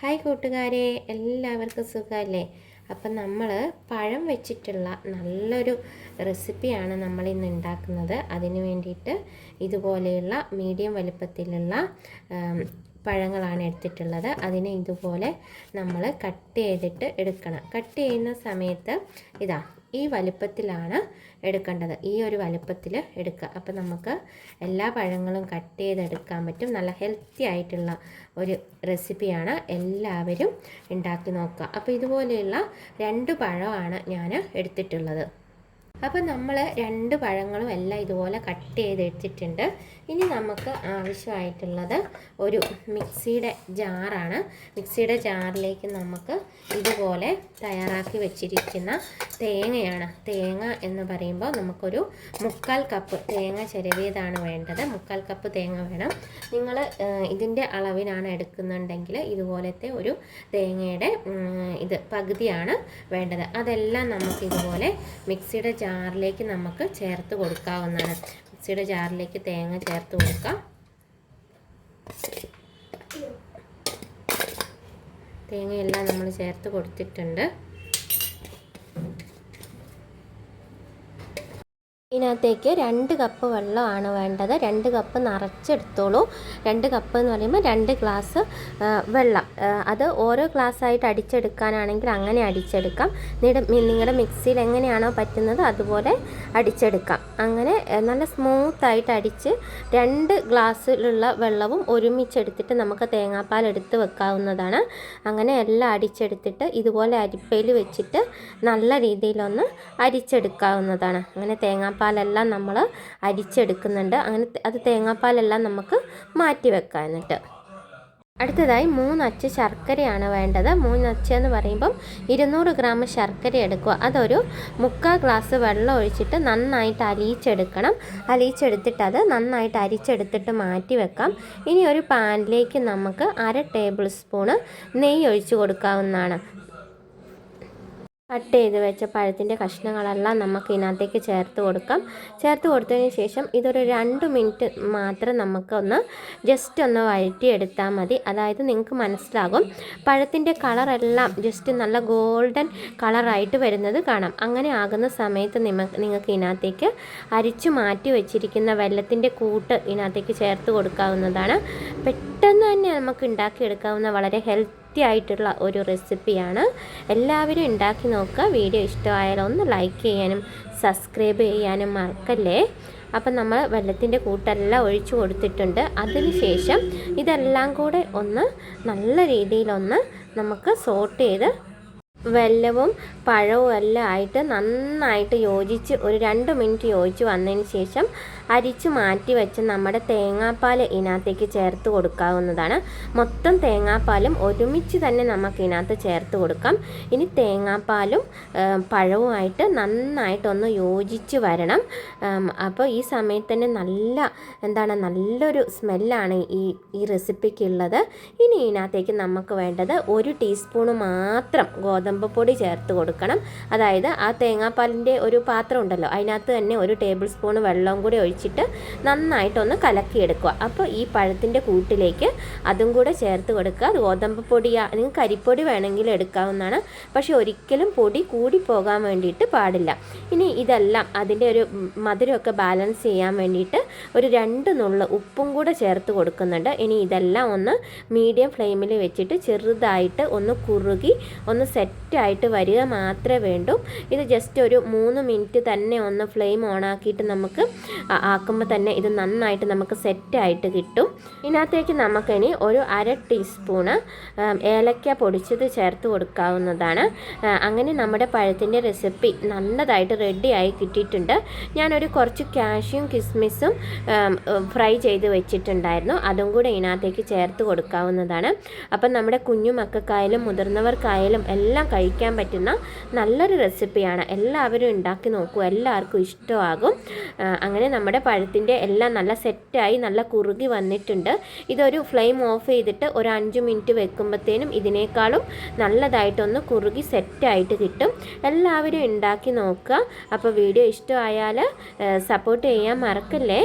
Hi കൂട്ടുകാരെ, എല്ലാവർക്കും സുഖമല്ലേ? അപ്പം നമ്മൾ പഴം വെച്ചിട്ടുള്ള നല്ലൊരു റെസിപ്പിയാണ് നമ്മൾ ഇന്ന് ഉണ്ടാക്കുന്നത്. അതിന് വേണ്ടിയിട്ട് ഇതുപോലെയുള്ള മീഡിയം വലുപ്പത്തിലുള്ള പഴങ്ങളാണ് എടുത്തിട്ടുള്ളത്. അതിനെ ഇതുപോലെ നമ്മൾ കട്ട് ചെയ്തിട്ട് എടുക്കണം. കട്ട് ചെയ്യുന്ന സമയത്ത് ഈ വലുപ്പത്തിലാണ് എടുക്കേണ്ടത്. ഈ ഒരു വലുപ്പത്തിൽ എടുക്കുക. അപ്പോൾ നമുക്ക് എല്ലാ പഴങ്ങളും കട്ട് ചെയ്തെടുക്കാൻ പറ്റും. നല്ല ഹെൽത്തി ആയിട്ടുള്ള ഒരു റെസിപ്പിയാണ്. എല്ലാവരും ഉണ്ടാക്കി നോക്കുക. അപ്പോൾ ഇതുപോലെയുള്ള 2 പഴമാണ് ഞാൻ എടുത്തിട്ടുള്ളത്. അപ്പോൾ നമ്മൾ 2 പഴങ്ങളും എല്ലാം ഇതുപോലെ കട്ട് ചെയ്തെടുത്തിട്ടുണ്ട്. ഇനി നമുക്ക് ആവശ്യമായിട്ടുള്ളത് ഒരു മിക്സിയുടെ ജാറാണ്. മിക്സിയുടെ ജാറിലേക്ക് നമുക്ക് ഇതുപോലെ തയ്യാറാക്കി വെച്ചിരിക്കുന്ന തേങ്ങയാണ്. തേങ്ങ എന്ന് പറയുമ്പോൾ നമുക്കൊരു 1/4 കപ്പ് തേങ്ങ ചിരവിയതാണ് വേണ്ടത്. 1/4 കപ്പ് തേങ്ങ വേണം. നിങ്ങൾ ഇതിൻ്റെ അളവിനാണ് എടുക്കുന്നുണ്ടെങ്കിൽ ഇതുപോലത്തെ ഒരു തേങ്ങയുടെ പകുതിയാണ് വേണ്ടത്. അതെല്ലാം നമുക്ക് ഇതുപോലെ മിക്സിയുടെ ജാറിലേക്ക് നമുക്ക് ചേർത്ത് കൊടുക്കാവുന്നതാണ്. മിക്സിയുടെ ജാറിലേക്ക് തേങ്ങ ചേർത്ത് കൊടുക്കാം. തേങ്ങയെല്ലാം നമ്മൾ ചേർത്ത് കൊടുത്തിട്ടുണ്ട്. ഇതിനകത്തേക്ക് 2 കപ്പ് വെള്ളമാണ് വേണ്ടത്. 2 കപ്പ് നിറച്ചെടുത്തോളൂ. 2 കപ്പ് എന്ന് പറയുമ്പോൾ 2 ഗ്ലാസ് വെള്ളം. അത് ഓരോ ഗ്ലാസ്സായിട്ട് അടിച്ചെടുക്കാനാണെങ്കിൽ അങ്ങനെ അടിച്ചെടുക്കാം. നിങ്ങളുടെ മിക്സിയിൽ എങ്ങനെയാണോ പറ്റുന്നത് അതുപോലെ അടിച്ചെടുക്കാം. അങ്ങനെ നല്ല സ്മൂത്തായിട്ട് അടിച്ച് 2 ഗ്ലാസ്സിലുള്ള വെള്ളവും ഒരുമിച്ചെടുത്തിട്ട് നമുക്ക് തേങ്ങാപ്പാൽ എടുത്ത് വെക്കാവുന്നതാണ്. അങ്ങനെ എല്ലാം അടിച്ചെടുത്തിട്ട് ഇതുപോലെ അരിപ്പയിൽ വെച്ചിട്ട് നല്ല രീതിയിലൊന്ന് അരിച്ചെടുക്കാവുന്നതാണ്. അങ്ങനെ തേങ്ങാപ്പാലെല്ലാം നമ്മൾ അരിച്ചെടുക്കുന്നുണ്ട്. അങ്ങനെ അത് തേങ്ങാപ്പാലെല്ലാം നമുക്ക് മാറ്റി വെക്കാം. എന്നിട്ട് അടുത്തതായി 3 അച്ച് ശർക്കരയാണ് വേണ്ടത്. 3 അച്ച് എന്ന് പറയുമ്പം 200 ഗ്രാം ശർക്കര എടുക്കുക. അതൊരു 1/4 ഗ്ലാസ് വെള്ളം ഒഴിച്ചിട്ട് നന്നായിട്ട് അലിയിച്ചെടുക്കണം. അലിയിച്ചെടുത്തിട്ട് അത് നന്നായിട്ട് അരിച്ചെടുത്തിട്ട് മാറ്റി വെക്കാം. ഇനി ഒരു പാനിലേക്ക് നമുക്ക് 1/2 ടേബിൾ സ്പൂണ് നെയ്യ് ഒഴിച്ച് കൊടുക്കാവുന്നതാണ്. കട്ട് ചെയ്ത് വെച്ച പഴത്തിൻ്റെ കഷ്ണങ്ങളെല്ലാം നമുക്ക് ഇതിനകത്തേക്ക് ചേർത്ത് കൊടുക്കാം. ചേർത്ത് കൊടുത്തതിന് ശേഷം ഇതൊരു 2 മിനിറ്റ് മാത്രം നമുക്കൊന്ന് ജസ്റ്റ് ഒന്ന് വഴറ്റിയെടുത്താൽ മതി. അതായത് നിങ്ങൾക്ക് മനസ്സിലാകും, പഴത്തിൻ്റെ കളറെല്ലാം ജസ്റ്റ് നല്ല ഗോൾഡൻ കളറായിട്ട് വരുന്നത് കാണാം. അങ്ങനെ ആകുന്ന സമയത്ത് നിങ്ങൾക്ക് ഇതിനകത്തേക്ക് അരിച്ചു മാറ്റി വെച്ചിരിക്കുന്ന വെല്ലത്തിൻ്റെ കൂട്ട് ഇതിനകത്തേക്ക് ചേർത്ത് കൊടുക്കാവുന്നതാണ്. പെട്ടെന്ന് തന്നെ നമുക്ക് ഉണ്ടാക്കിയെടുക്കാവുന്ന വളരെ ഹെൽത്തി ആയിട്ടുള്ള ഒരു റെസിപ്പിയാണ്. എല്ലാവരും ഉണ്ടാക്കി നോക്കുക. വീഡിയോ ഇഷ്ടമായാലും ഒന്ന് ലൈക്ക് ചെയ്യാനും സബ്സ്ക്രൈബ് ചെയ്യാനും മറക്കല്ലേ. അപ്പം നമ്മൾ വെള്ളത്തിൻ്റെ കൂട്ടെല്ലാം ഒഴിച്ചു കൊടുത്തിട്ടുണ്ട്. അതിന് ശേഷം ഇതെല്ലാം കൂടെ ഒന്ന് നല്ല രീതിയിലൊന്ന് നമുക്ക് സോട്ട് ചെയ്ത് വെല്ലവും പഴവും എല്ലാം ആയിട്ട് നന്നായിട്ട് യോജിച്ച് ഒരു 2 മിനിറ്റ് യോജിച്ച് വന്നതിന് ശേഷം അരിച്ച് മാറ്റി വെച്ച് നമ്മുടെ തേങ്ങാപ്പാൽ ഇതിനകത്തേക്ക് ചേർത്ത് കൊടുക്കാവുന്നതാണ്. മൊത്തം തേങ്ങാപ്പാലും ഒരുമിച്ച് തന്നെ നമുക്ക് ഇതിനകത്ത് ചേർത്ത് കൊടുക്കാം. ഇനി തേങ്ങാപ്പാലും പഴവുമായിട്ട് നന്നായിട്ടൊന്ന് യോജിച്ച് വരണം. അപ്പോൾ ഈ സമയത്ത് തന്നെ നല്ലൊരു സ്മെല്ലാണ് ഈ റെസിപ്പിക്കുള്ളത്. ഇനി ഇതിനകത്തേക്ക് നമുക്ക് വേണ്ടത് 1 ടീസ്പൂണ് മാത്രം ഗോതമ്പ് പൊടി ചേർത്ത് കൊടുക്കണം. അതായത് ആ തേങ്ങാപ്പാലിൻ്റെ ഒരു പാത്രം ഉണ്ടല്ലോ, അതിനകത്ത് തന്നെ 1 ടേബിൾ സ്പൂൺ വെള്ളവും കൂടി ഒഴിച്ചിട്ട് നന്നായിട്ടൊന്ന് കലക്കിയെടുക്കുക. അപ്പോൾ ഈ പഴത്തിൻ്റെ കൂട്ടിലേക്ക് അതും കൂടെ ചേർത്ത് കൊടുക്കുക. ഗോതമ്പ് പൊടി നിങ്ങൾക്ക് അരിപ്പൊടി വേണമെങ്കിൽ എടുക്കാവുന്നതാണ്. പക്ഷേ ഒരിക്കലും പൊടി കൂടി പോകാൻ വേണ്ടിയിട്ട് പാടില്ല. ഇനി ഇതെല്ലാം അതിൻ്റെ ഒരു മധുരമൊക്കെ ബാലൻസ് ചെയ്യാൻ വേണ്ടിയിട്ട് ഒരു 2 നുള്ള് ഉപ്പും കൂടെ ചേർത്ത് കൊടുക്കുന്നുണ്ട്. ഇനി ഇതെല്ലാം ഒന്ന് മീഡിയം ഫ്ലെയിമിൽ വെച്ചിട്ട് ചെറുതായിട്ട് ഒന്ന് കുറുകി ഒന്ന് സെറ്റായിട്ട് വരിക മാത്രമേ വേണ്ടൂ. ഇത് ജസ്റ്റ് ഒരു 3 മിനിറ്റ് തന്നെ ഒന്ന് ഫ്ലെയിം ഓണാക്കിയിട്ട് നമുക്ക് ആക്കുമ്പോൾ തന്നെ ഇത് നന്നായിട്ട് നമുക്ക് സെറ്റായിട്ട് കിട്ടും. ഇതിനകത്തേക്ക് നമുക്കിനി ഒരു 1/2 ടീസ്പൂണ് ഏലക്ക പൊടിച്ചത് ചേർത്ത് കൊടുക്കാവുന്നതാണ്. അങ്ങനെ നമ്മുടെ പഴത്തിൻ്റെ റെസിപ്പി നല്ലതായിട്ട് റെഡിയായി കിട്ടിയിട്ടുണ്ട്. ഞാനൊരു കുറച്ച് കാഷ്യും കിസ്മിസും ഫ്രൈ ചെയ്ത് വെച്ചിട്ടുണ്ടായിരുന്നു. അതും കൂടെ ഇതിനകത്തേക്ക് ചേർത്ത് കൊടുക്കാവുന്നതാണ്. അപ്പം നമ്മുടെ കുഞ്ഞു മക്കൾക്കായാലും മുതിർന്നവർക്കായാലും എല്ലാം കഴിക്കാൻ പറ്റുന്ന നല്ലൊരു റെസിപ്പിയാണ്. എല്ലാവരും ഉണ്ടാക്കി നോക്കൂ, എല്ലാവർക്കും ഇഷ്ടമാകും. അങ്ങനെ നമ്മുടെ പഴത്തിൻ്റെ എല്ലാം നല്ല സെറ്റായി നല്ല കുറുകി വന്നിട്ടുണ്ട്. ഇതൊരു ഫ്ലെയിം ഓഫ് ചെയ്തിട്ട് ഒരു 5 മിനിറ്റ് വെക്കുമ്പോഴത്തേനും ഇതിനേക്കാളും നല്ലതായിട്ടൊന്ന് കുറുകി സെറ്റായിട്ട് കിട്ടും. എല്ലാവരും ഉണ്ടാക്കി നോക്കുക. അപ്പോൾ വീഡിയോ ഇഷ്ടമായാൽ സപ്പോർട്ട് ചെയ്യാൻ മറക്കല്ലേ.